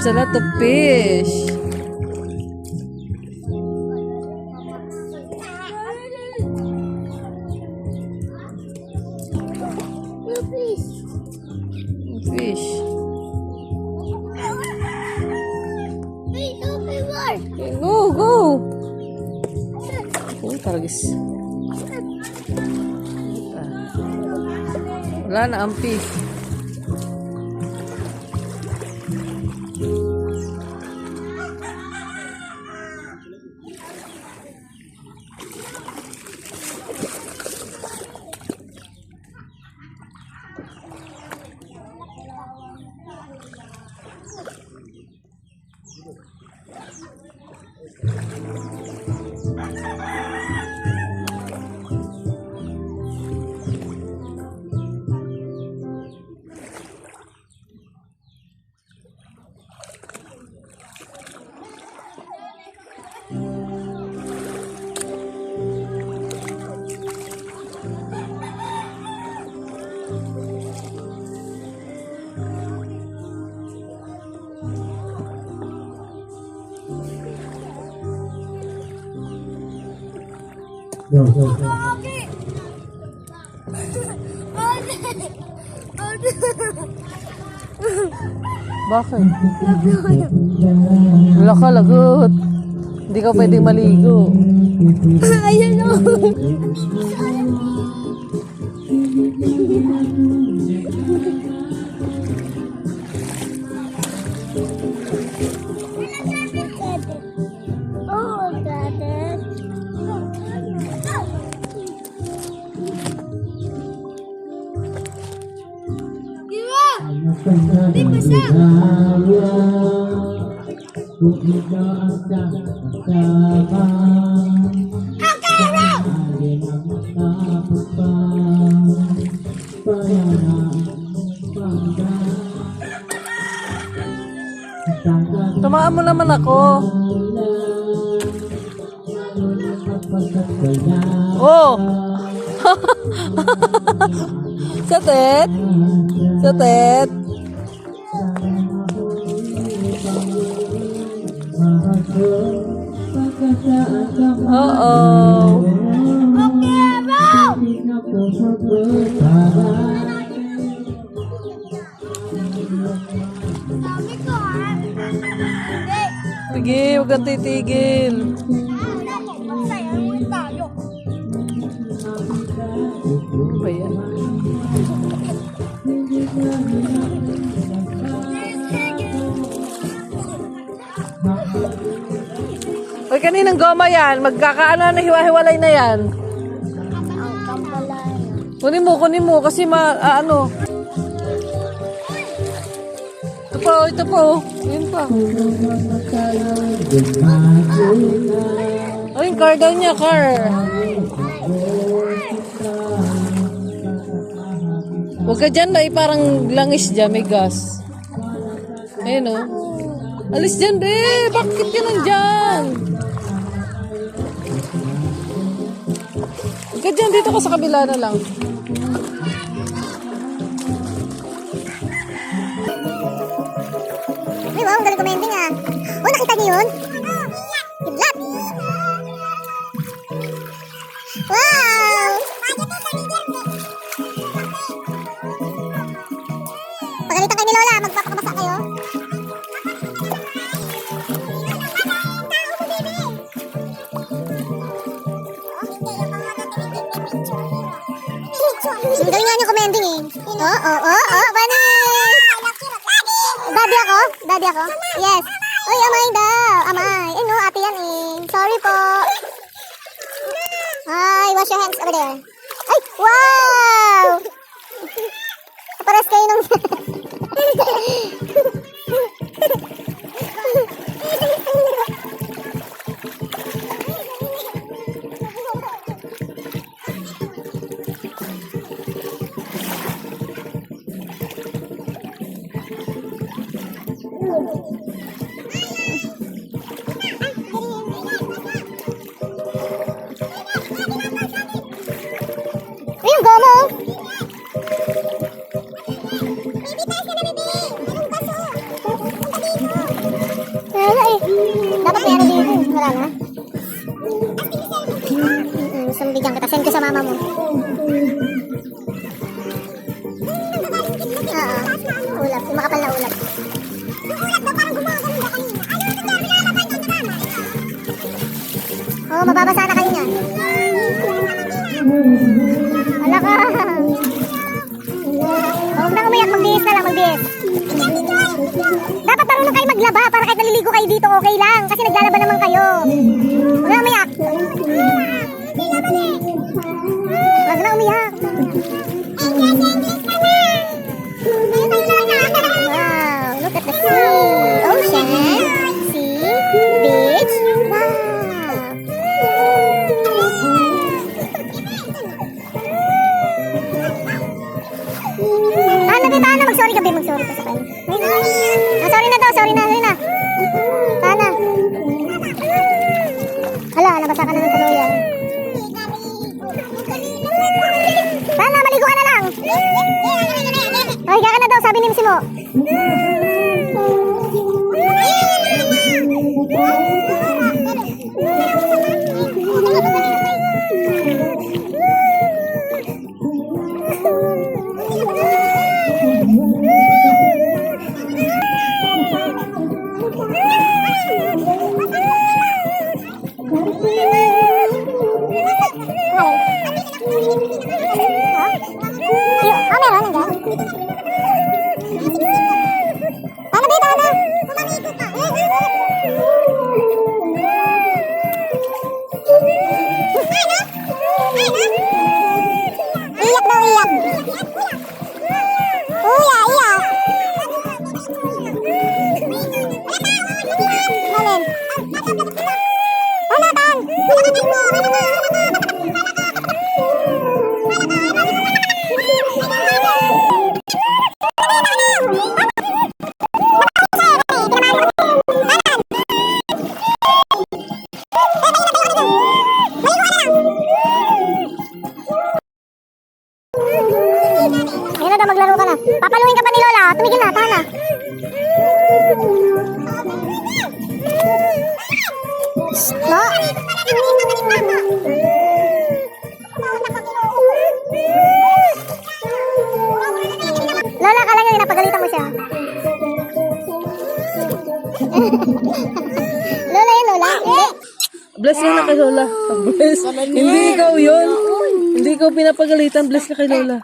a lot of fish. Fish. Go, go. Oh, taragis. Wala na ang fish. Go, go, go. Bakit? Wala ka, lagot. Hindi ka pwedeng maligo. Ayan o. Oh, Dad. Di basa. Tumaan mo naman ako. Oh! Satet? Satet? Uh-oh. Okay, bro. Sabi ko Hindi. Sige, huwag kang titigil. Magsayaw tayo. Ano ba yan? Uy, kaninang goma yan? Magkakaano na hiwa-hiwalay na yan? Ang kampalan. Kunin mo, kasi ano. Ito po. Yun pa. Ay, yung car daw niya, car. Huwag ka dyan, ay parang langis dyan, may gas. Ayun o. Alis dyan, bakit ka nandyan? Huwag ka dyan, dito ka sa kabila na lang. Ay, wow, ang galing commenting ah. Oh, nakita niyo yun? Kidlat! Wow! Pagalitan kayo ni Lola, magpapakabasa kayo. Ang galing nga niyo commenting eh. Panis! Daddy ako? Yes. Uy, amay daw. Amay. Eh no, ate yan eh. Sorry po. Hi, wash your hands over there. Ay, wow! Pares kayo nung... Ayun, gomo! Baby, tayo ka na, baby! Anong gas Gusto mo bigyan kita. Send ko sa mama mo. Oo. Ulap. Yung makapal na ulap. Yung ulap daw parang gumagano na kanina. Oo, mababasa na kayo niyan. Hala ka. Huwag nang umiyak. Magbihis na lang. Magbihis. Dapat marunong kayo maglaba para kahit naliligo kayo dito okay lang. Kasi naglalaba naman kayo. Huwag nang umiyak. Huwag nang umiyak. Wow, look at the sea. Ocean, sea, beach. Wow. Tana, mag-sorry ka, babe. Mag-sorry ka sa kanya. Sorry na daw, sorry na. Tana. Hala, nabasa ka na ng tuluyan. Tana, maligo ka na lang. Higa ka na daw, sabi ni Msimo. Meron nandiyan. Tana, be, tana. Iyak daw, iyak. Iyak. Malin. Ano, Tan? Ayun na daw, maglaro ka na. Papaluin ka pa ni Lola. Tumigil na, Tana. No? Lola, kala nyo, napagalitan mo siya. Lola yun, Lola. Bless lang na kay Lola. Bless. Hindi ikaw yun. Hindi ikaw pinapagalitan. Bless ka kay Lola.